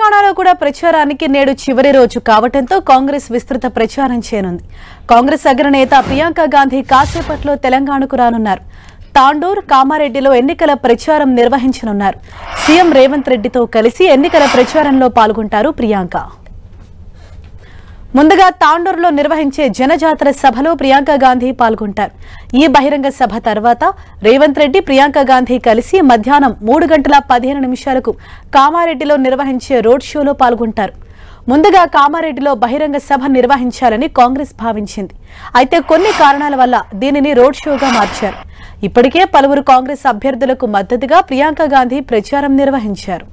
తెలంగాణలో కూడా ప్రచారానికి నేడు చివరి రోజు కావడంతో కాంగ్రెస్ విస్తృత ప్రచారం చేయనుంది. కాంగ్రెస్ అగ్రనేత ప్రియాంక గాంధీ కాసేపట్లో తెలంగాణకు రానున్నారు. తాండూర్, కామారెడ్డిలో ఎన్నికల ప్రచారం నిర్వహించనున్నారు. సీఎం రేవంత్ రెడ్డితో కలిసి ఎన్నికల ప్రచారంలో పాల్గొంటారు ప్రియాంక. ముందుగా తాండూరులో నిర్వహించే జనజాతర సభలో ప్రియాంక గాంధీ పాల్గొంటారు. ఈ బహిరంగ సభ తర్వాత రేవంత్ రెడ్డి, ప్రియాంక గాంధీ కలిసి మధ్యాహ్నం 3:15 కామారెడ్డిలో నిర్వహించే రోడ్ షోలో పాల్గొంటారు. ముందుగా కామారెడ్డిలో బహిరంగ సభ నిర్వహించాలని కాంగ్రెస్ భావించింది. అయితే కొన్ని కారణాల వల్ల దీనిని రోడ్ షోగా మార్చారు. ఇప్పటికే పలువురు కాంగ్రెస్ అభ్యర్థులకు మద్దతుగా ప్రియాంక గాంధీ ప్రచారం నిర్వహించారు.